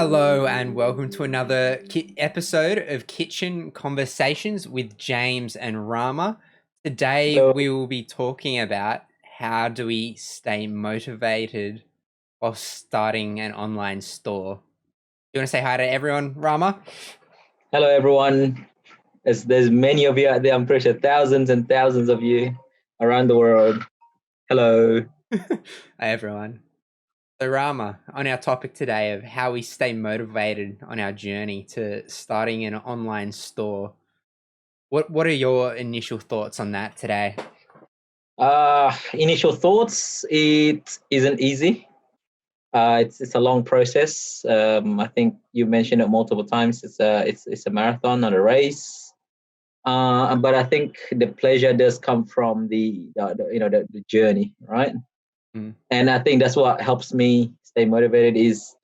Hello and welcome to another episode of Kitchen Conversations with James and Rama. Today Hello. we will be talking about how do we stay motivated while starting an online store. You want to say hi to everyone, Rama? Hello, everyone. There's many of you out there. I'm pretty sure thousands and thousands of you around the world. Hello. Hi everyone. So Rama, on our topic today of how we stay motivated on our journey to starting an online store, what are your initial thoughts on that today? Initial thoughts. It isn't easy. It's a long process. I think you mentioned it multiple times. It's a marathon, not a race. But I think the pleasure does come from the journey, right? Mm. And I think that's what helps me stay motivated is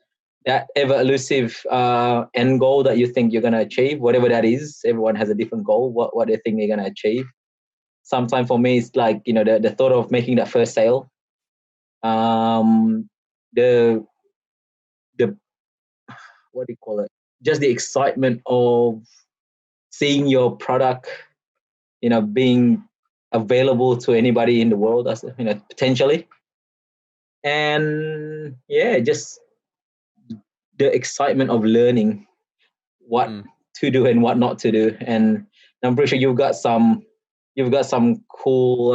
that ever elusive end goal that you think you're going to achieve, whatever that is. Everyone has a different goal, what they think they're going to achieve. Sometimes for me, it's like, the thought of making that first sale, um, the, the, what do you call it? Just the excitement of seeing your product, being available to anybody in the world, as potentially. And yeah, just the excitement of learning what Mm. to do and what not to do. And I'm pretty sure you've got some cool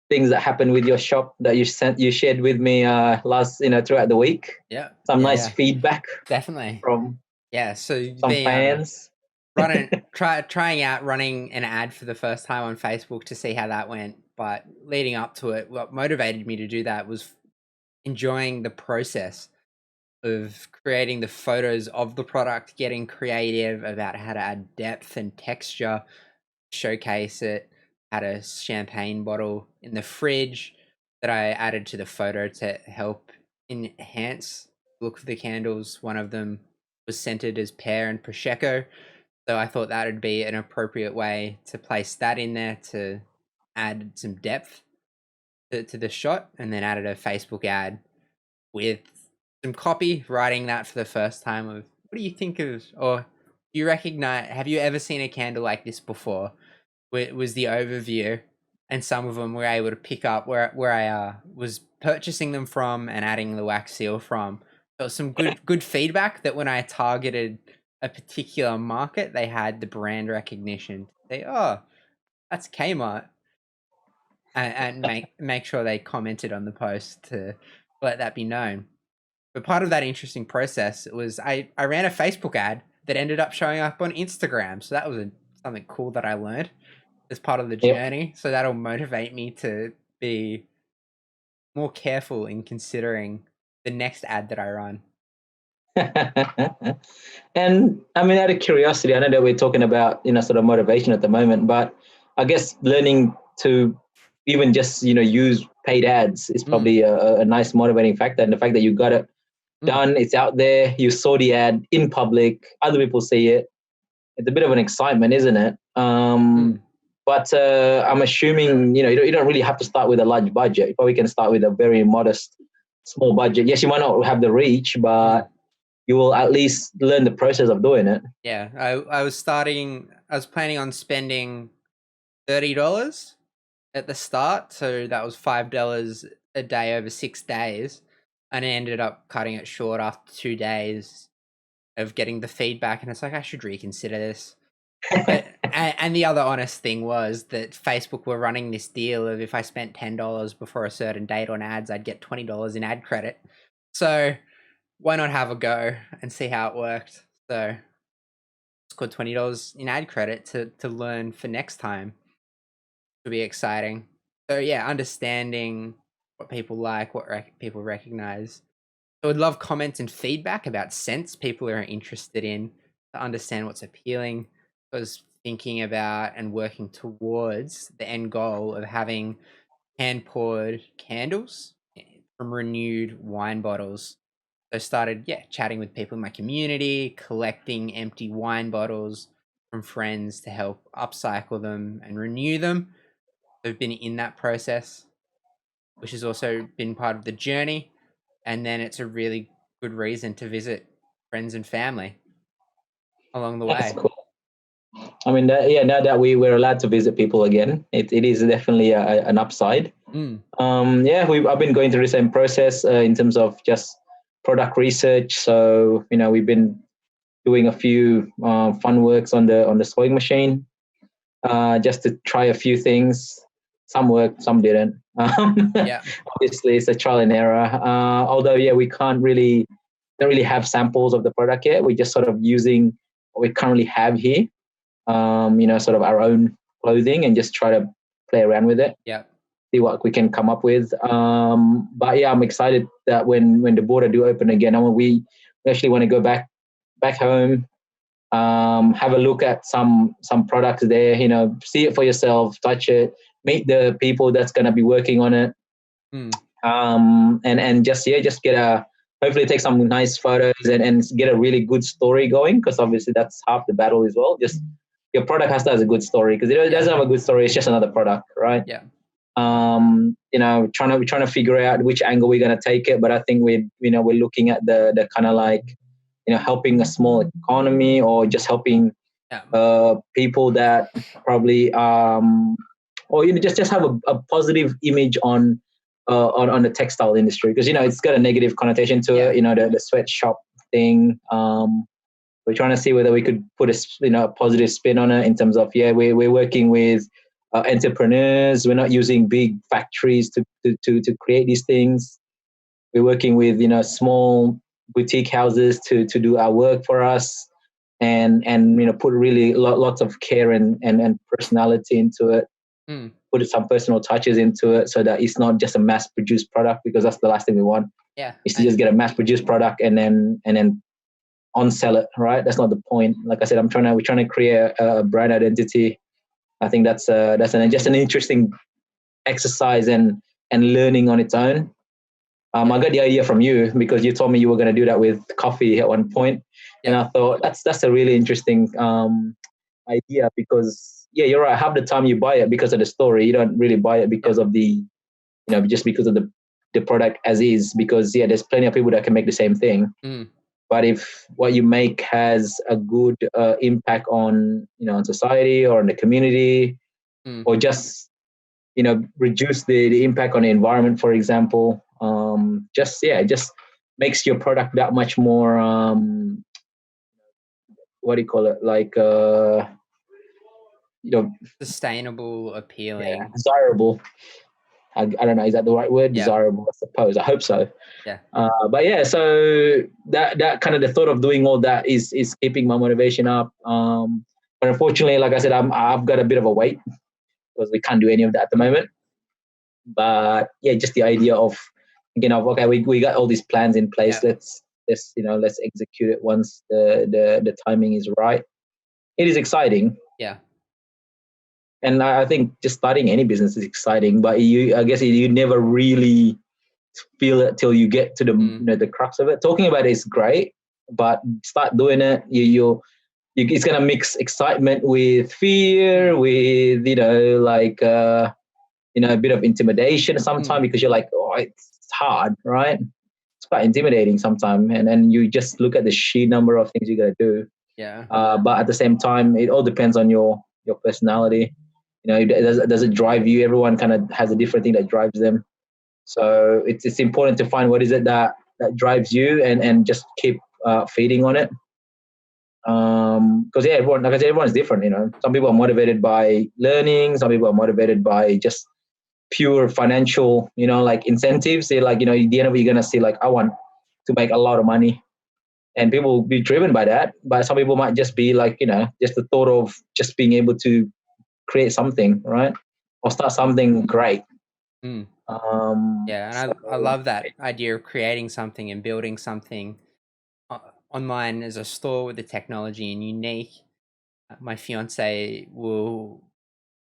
things that happened with your shop that you shared with me last throughout the week. Yeah, Some nice yeah, feedback definitely. from Yeah, so some the fans. trying out running an ad for the first time on Facebook to see how that went, but leading up to it, what motivated me to do that was enjoying the process of creating the photos of the product, getting creative about how to add depth and texture, showcase it. Had a champagne bottle in the fridge that I added to the photo to help enhance the look of the candles. One of them was scented as pear and prosecco, so I thought that would be an appropriate way to place that in there to add some depth to the shot, and then added a Facebook ad with some copy, writing that for the first time of what do you think of, or do you recognize, have you ever seen a candle like this before? Where it was the overview, and some of them were able to pick up where I was purchasing them from and adding the wax seal from. So some good feedback that when I targeted a particular market, they had the brand recognition. They, oh, that's Kmart, and make sure they commented on the post to let that be known. But part of that interesting process was I ran a Facebook ad that ended up showing up on Instagram. So that was something cool that I learned as part of the Yep. journey. So that'll motivate me to be more careful in considering the next ad that I run. And I mean, out of curiosity, I know that we're talking about sort of motivation at the moment, but I guess learning to even just use paid ads is Mm, probably a nice motivating factor. And the fact that you got it mm, done, it's out there, you saw the ad in public, other people see it. It's a bit of an excitement, isn't it? mm. But I'm assuming you don't really have to start with a large budget. You probably can start with a very modest, small budget. Yes, you might not have the reach, Mm. but you will at least learn the process of doing it. Yeah, I was planning on spending $30 at the start, so that was $5 a day over 6 days, and I ended up cutting it short after 2 days of getting the feedback, and it's like I should reconsider this. And the other honest thing was that Facebook were running this deal of if I spent $10 before a certain date on ads, I'd get $20 in ad credit. So why not have a go and see how it worked? So it's got $20 in ad credit to learn for next time. To be exciting. So yeah, understanding what people like, what people recognize. So I'd love comments and feedback about scents people are interested in to understand what's appealing. I was thinking about and working towards the end goal of having hand poured candles from renewed wine bottles. So I started, yeah, chatting with people in my community, collecting empty wine bottles from friends to help upcycle them and renew them. I've been in that process, which has also been part of the journey. And then it's a really good reason to visit friends and family along the That's way. cool. I mean, yeah, now that we're allowed to visit people again, it is definitely an upside. Mm. Yeah, I've been going through the same process in terms of just product research. So we've been doing a few fun works on the sewing machine, just to try a few things. Some worked, some didn't. Yeah. Obviously, it's a trial and error. Although, yeah, we don't really have samples of the product yet. We're just sort of using what we currently have here. Sort of our own clothing, and just try to play around with it, Yeah. see what we can come up with. But yeah, I'm excited that when the border do open again, we actually want to go back home, have a look at some products there, see it for yourself, touch it, meet the people that's going to be working on it. Mm. And just get hopefully take some nice photos, and get a really good story going, because obviously that's half the battle as well. Just your product has to have a good story, because it doesn't have a good story, it's just another product, right? Yeah. Trying to figure out which angle we're going to take it. But I think we're looking at the kind of like, helping a small economy, or just helping Yeah. people that probably or just have a positive image on the textile industry, because it's got a negative connotation to Yeah. it, the sweatshop thing. We're trying to see whether we could put a positive spin on it, in terms of, yeah, we're working with entrepreneurs. We're not using big factories to create these things. We're working with small boutique houses to do our work for us, and put really lots of care and personality into it. Mm. Put some personal touches into it, so that it's not just a mass produced product, because that's the last thing we want. Yeah. Is to just get a mass produced product and then on sell it, right? That's not the point. Like I said, we're trying to create a brand identity. I think that's just an interesting exercise and learning on its own. I got the idea from you, because you told me you were going to do that with coffee at one point, and I thought that's a really interesting idea, because yeah, you're right. Half the time you buy it because of the story. You don't really buy it because of just because of the product as is. Because yeah, there's plenty of people that can make the same thing. Mm. But if what you make has a good impact on on society, or on the community, Mm. or just reduce the impact on the environment, for example, it just makes your product that much more what do you call it, like Sustainable, appealing. desirable. I don't know, is that the right word? Yeah. Desirable, I suppose. I hope so. Yeah. But yeah, so that kind of the thought of doing all that is keeping my motivation up. But unfortunately, like I said, I've got a bit of a wait, because we can't do any of that at the moment. But yeah, just the idea of okay, we got all these plans in place. Yeah. Let's execute it once the timing is right. It is exciting. Yeah. And I think just starting any business is exciting, but I guess you never really feel it till you get to the crux of it. Talking about it is great, but start doing it, it's gonna mix excitement with fear, with like a bit of intimidation sometimes, because you're like, oh, it's hard, right? It's quite intimidating sometimes, and then you just look at the sheer number of things you gotta do. Yeah. But at the same time, it all depends on your personality. Does it drive you? Everyone kind of has a different thing that drives them. So it's important to find what is it that drives you, and just keep feeding on it. Because yeah, everyone, like I said, everyone's different. Some people are motivated by learning. Some people are motivated by just pure financial, like incentives. They like, at the end of it, you're gonna see like, I want to make a lot of money, and people will be driven by that. But some people might just be like, just the thought of just being able to create something, right, or start something great. Mm. Yeah, So, and I love that idea of creating something and building something online as a store with the technology and unique. My fiance will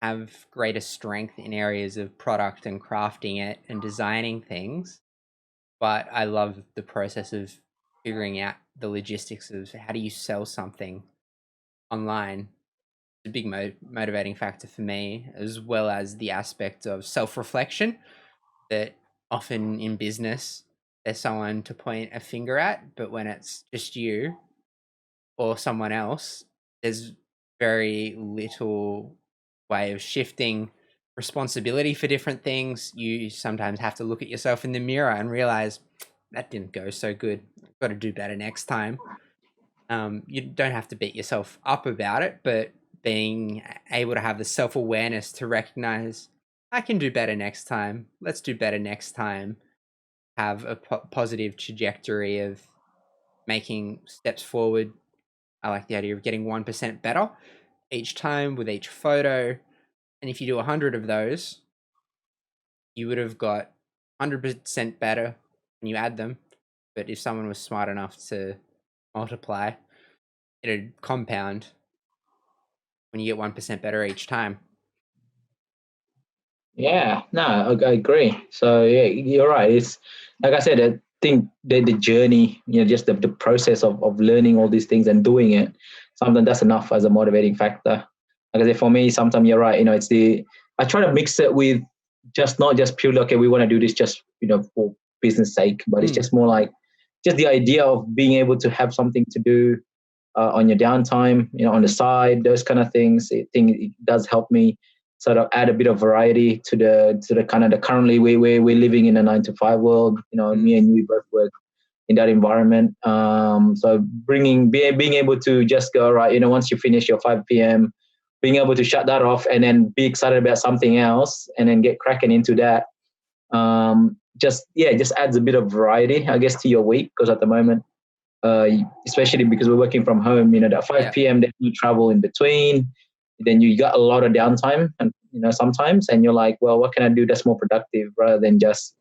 have greater strength in areas of product and crafting it and designing things, but I love the process of figuring out the logistics of how do you sell something online. It's a big motivating factor for me, as well as the aspect of self reflection that often in business there's someone to point a finger at, but when it's just you or someone else, there's very little way of shifting responsibility for different things. You sometimes have to look at yourself in the mirror and realize that didn't go so good. I've got to do better next time. You don't have to beat yourself up about it, but being able to have the self-awareness to recognize I can do better next time. Let's do better next time. Have a positive trajectory of making steps forward. I like the idea of getting 1% better each time with each photo. And if you do 100 of those, you would have got 100% better when you add them. But if someone was smart enough to multiply, it'd compound when you get 1% better each time. Yeah, no, I agree. So yeah, you're right. It's like I said, I think the journey, just the process of learning all these things and doing it, sometimes that's enough as a motivating factor. Like I said, for me, sometimes you're right. I try to mix it with just not just purely, okay, we want to do this just, for business sake, but it's just more like just the idea of being able to have something to do on your downtime, on the side, those kind of things. I think it does help me sort of add a bit of variety to the kind of the currently we're living in a 9 to 5 world. Me and you, we both work in that environment. So being able to just go, right, once you finish your 5 p.m., being able to shut that off and then be excited about something else and then get cracking into that. Just adds a bit of variety, I guess, to your week, because at the moment, especially because we're working from home, that 5 p.m. then you travel in between, then you got a lot of downtime, and sometimes, and you're like, well, what can I do that's more productive rather than just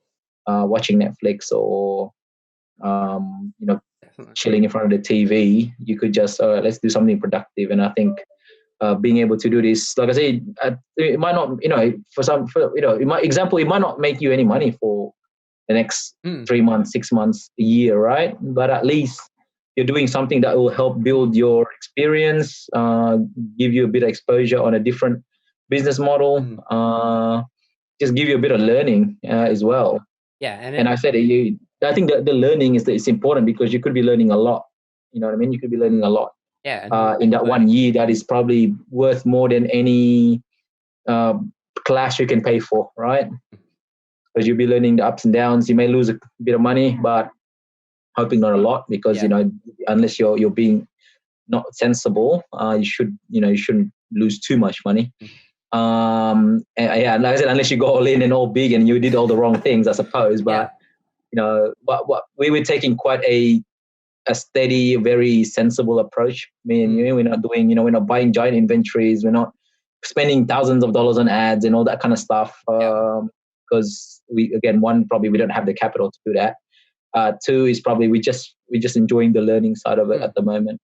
watching Netflix or chilling in front of the TV. You could just let's do something productive. And I think being able to do this, like I say, it might not, it might not make you any money for the next 3 months, 6 months, a year, right? But at least you're doing something that will help build your experience, give you a bit of exposure on a different business model, just give you a bit of learning as well. Yeah, and I said, I think that the learning is important, because you could be learning a lot. You know what I mean? You could be learning a lot. Yeah, in that 1 year, that is probably worth more than any class you can pay for, right? Because you'll be learning the ups and downs. You may lose a bit of money, but hoping not a lot, because unless you're being not sensible, you shouldn't lose too much money. And like I said, unless you go all in and all big and you did all the wrong things, I suppose. But what we were taking quite a steady, very sensible approach. Me and you, we're not doing, we're not buying giant inventories. We're not spending thousands of dollars on ads and all that kind of stuff. Because one, probably we don't have the capital to do that. Two is probably we just enjoying the learning side of it at the moment.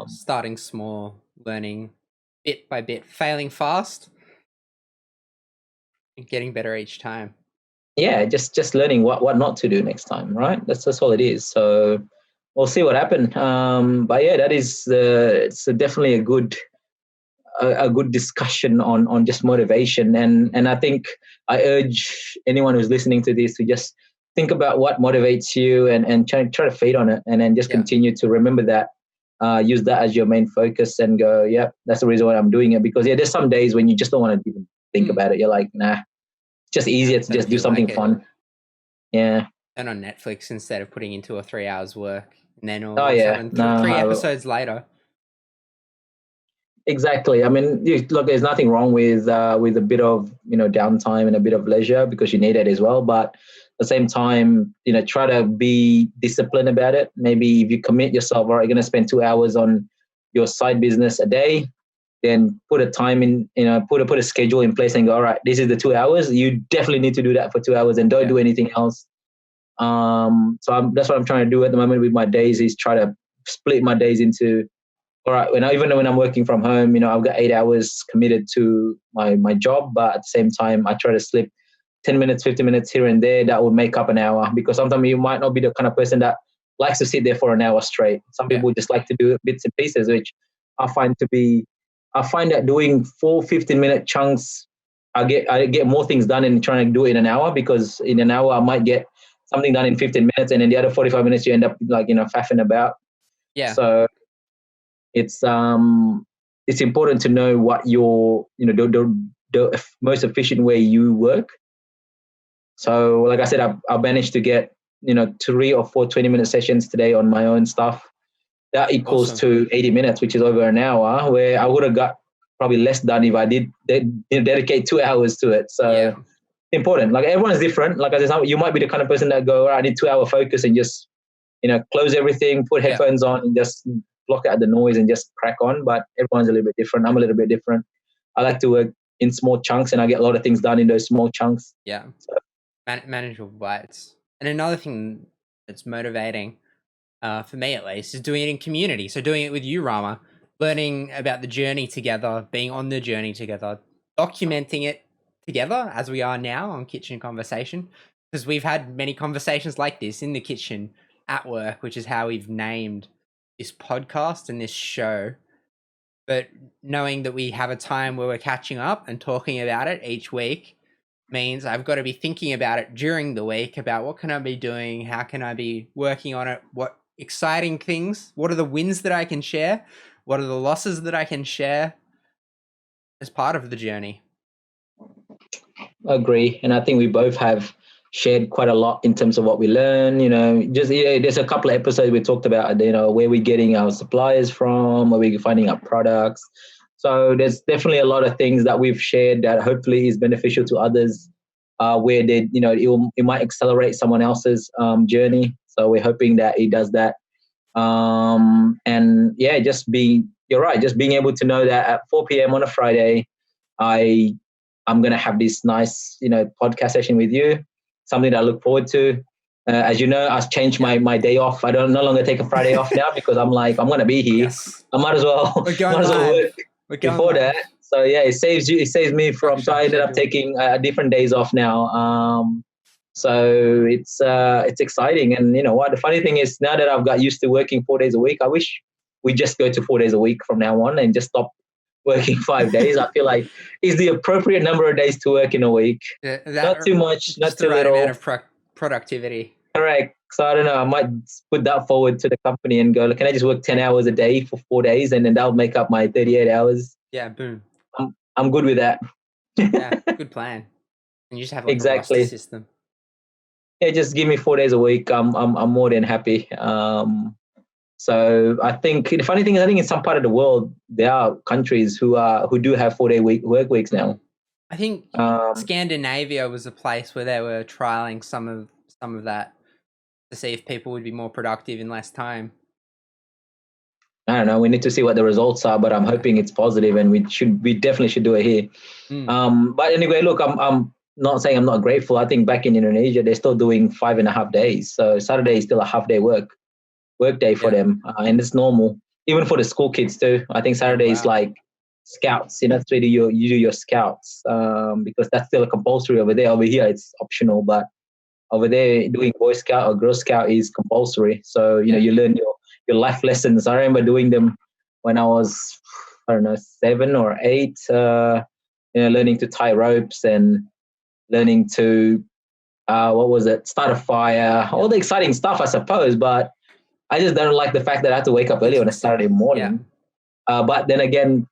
Starting small, learning bit by bit, failing fast, and getting better each time. Yeah, just learning what not to do next time, right? That's all it is. So we'll see what happens. But yeah, that is it's definitely a good discussion on just motivation, and I think I urge anyone who's listening to this to just think about what motivates you and try to feed on it, and then just continue to remember that, use that as your main focus, and go, that's the reason why I'm doing it. Because there's some days when you just don't want to even think about it. You're like, nah, it's just easier to just do something fun. Yeah. And on Netflix instead of putting in 2 or 3 hours work, and then all of a sudden 3 episodes later. Exactly. I mean, look, there's nothing wrong with a bit of downtime and a bit of leisure, because you need it as well. But at the same time, try to be disciplined about it. Maybe if you commit yourself, all right, you're going to spend 2 hours on your side business a day, then put a time in, put a schedule in place and go, all right, this is the 2 hours. You definitely need to do that for 2 hours and don't do anything else. So that's what I'm trying to do at the moment with my days, is try to split my days into, all right, even when I'm working from home, I've got 8 hours committed to my job, but at the same time, I try to slip 10 minutes, 15 minutes here and there. That would make up an hour, because sometimes you might not be the kind of person that likes to sit there for an hour straight. Some people just like to do bits and pieces, which I find that doing 4 15-minute chunks, I get more things done in trying to do it in an hour, because in an hour I might get something done in 15 minutes, and then the other 45 minutes you end up like faffing about. Yeah. So it's important to know what your the most efficient way you work. So like I said, I've managed to get 3 or 4 20-minute sessions today on my own stuff. That equals to 80 minutes, which is over an hour, where I would have got probably less done if I did dedicate 2 hours to it. So important. Like everyone's different. Like I said, you might be the kind of person that go, I need 2 hour focus and just close everything, put headphones on, and just block out the noise and just crack on. But everyone's a little bit different. I'm a little bit different. I like to work in small chunks, and I get a lot of things done in those small chunks. Yeah. So. Manageable bites. And another thing that's motivating, for me at least, is doing it in community. So doing it with you, Rama, learning about the journey together, being on the journey together, documenting it together as we are now on Kitchen Conversation, because we've had many conversations like this in the kitchen at work, which is how we've named this podcast and this show. But knowing that we have a time where we're catching up and talking about it each week means I've got to be thinking about it during the week about what can I be doing, how can I be working on it, what exciting things, what are the wins that I can share, what are the losses that I can share as part of the journey. Agree. And I think we both have shared quite a lot in terms of what we learn. There's a couple of episodes we talked about, where we're getting our suppliers from, where we're finding our products. So there's definitely a lot of things that we've shared that hopefully is beneficial to others, where it might accelerate someone else's journey. So we're hoping that it does that. And yeah, you're right, just being able to know that at 4 p.m. on a Friday, I'm going to have this nice, podcast session with you, something that I look forward to. As you know, I've changed my day off. I don't no longer take a Friday off now because I'm like, I'm going to be here. Yes. I might as well work before that. So yeah, it saves me from, so I ended up taking different days off now. So it's exciting. And you know what, the funny thing is, now that I've got used to working 4 days a week, I wish we just go to 4 days a week from now on and just stop working 5 days. I feel like is the appropriate number of days to work in a week. Not too much, not too little. Amount of productivity. Correct. So I don't know, I might put that forward to the company and go, can I just work 10 hours a day for 4 days and then that'll make up my 38 hours? Yeah, boom. I'm good with that. Yeah, good plan. And you just have like a roster system. Yeah, just give me 4 days a week. I'm more than happy. So I think the funny thing is, I think in some part of the world there are countries who do have 4 day work weeks now. I think Scandinavia was a place where they were trialing some of that to see if people would be more productive in less time. I don't know. We need to see what the results are, but I'm hoping it's positive, and we definitely should do it here. But anyway, look, I'm not saying I'm not grateful. I think back in Indonesia they're still doing 5.5 days, so Saturday is still a half day work day for them, and it's normal even for the school kids too. I think Saturday is like scouts, that's where you do your scouts, because that's still a compulsory over there. Over here it's optional, but over there doing Boy Scout or Girl Scout is compulsory. So you learn your life lessons. I remember doing them when I was 7 or 8, learning to tie ropes and learning to start a fire, all the exciting stuff, I suppose. But I just don't like the fact that I have to wake up early on a Saturday morning. But then again,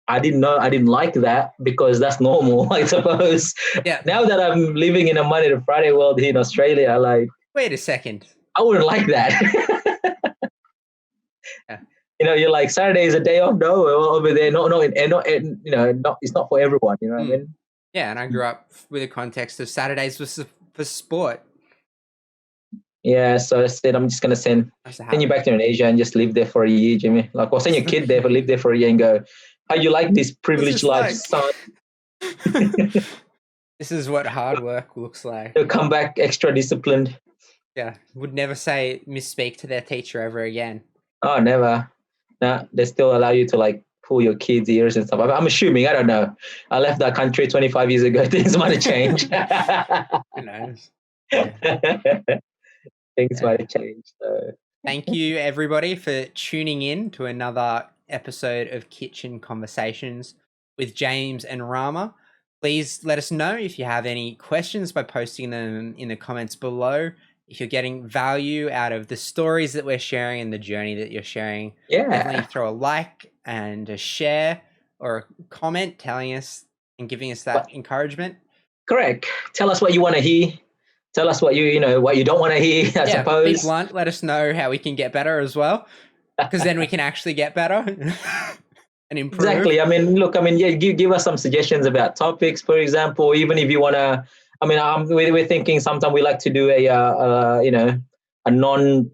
I didn't like that because that's normal, I suppose. Yeah. Now that I'm living in a Monday to Friday world here in Australia, wait a second, I wouldn't like that. You're like, Saturday is a day off. No, over there, it's not for everyone. You know what I mean? Yeah, and I grew up with a context of Saturdays was for sport. Yeah, so I said I'm just gonna send you back to Indonesia and just live there for a year, Jimmy. Like, I'll send your kid there, but live there for a year and go, how you like this privileged life, son? This is what hard work looks like. They'll come back extra disciplined. Yeah, would never misspeak to their teacher ever again. Oh, never. Nah, they still allow you to pull your kids' ears and stuff. I'm assuming, I don't know. I left that country 25 years ago. Things might have changed. Who knows? Things might have changed. So. Thank you, everybody, for tuning in to another episode of Kitchen Conversations with James and Rama. Please let us know if you have any questions by posting them in the comments below. if you're getting value out of the stories that we're sharing and the journey that you're sharing, definitely Yeah. throw a like and a share or a comment telling us and giving us But that encouragement. correct. Tell us what you want to hear. Tell us what you know what you don't want to hear. I Yeah, be suppose. blunt. Let us know how we can get better as well, because then we can actually get better and improve. Exactly. I mean, look. I mean, yeah. Give us some suggestions about topics, for example. Even if you wanna. I mean, we're thinking sometimes we like to do you know, a non,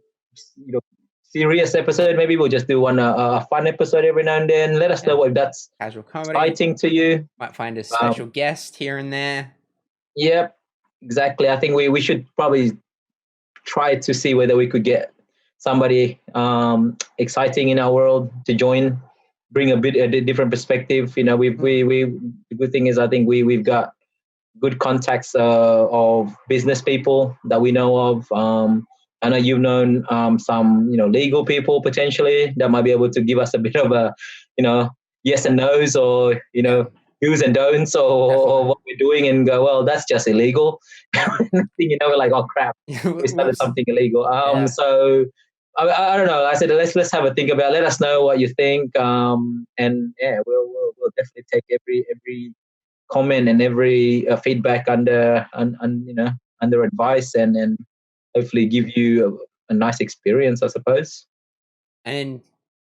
you know, serious episode. Maybe we'll just do a fun episode every now and then. Let us know if that's Casual comedy. exciting to you. Might find a special guest here and there. Yep. Exactly. I think we should probably try to see whether we could get somebody exciting in our world to join, bring a different perspective. You know, we the good thing is I think we've got good contacts of business people that we know of. I know you've known some legal people potentially that might be able to give us a bit of a yes and no's, or do's and don'ts, or what we're doing, and go, well, that's just illegal. We're like, oh crap, we started something illegal. So I don't know. I said let's have a think about it. Let us know what you think, and yeah, we'll definitely take every comment and every feedback under advice, and hopefully give you a nice experience, I suppose. And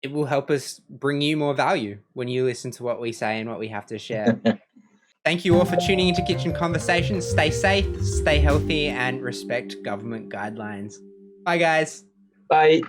it will help us bring you more value when you listen to what we say and what we have to share. Thank you all for tuning into Kitchen Conversations. Stay safe, stay healthy, and respect government guidelines. Bye, guys. Bye.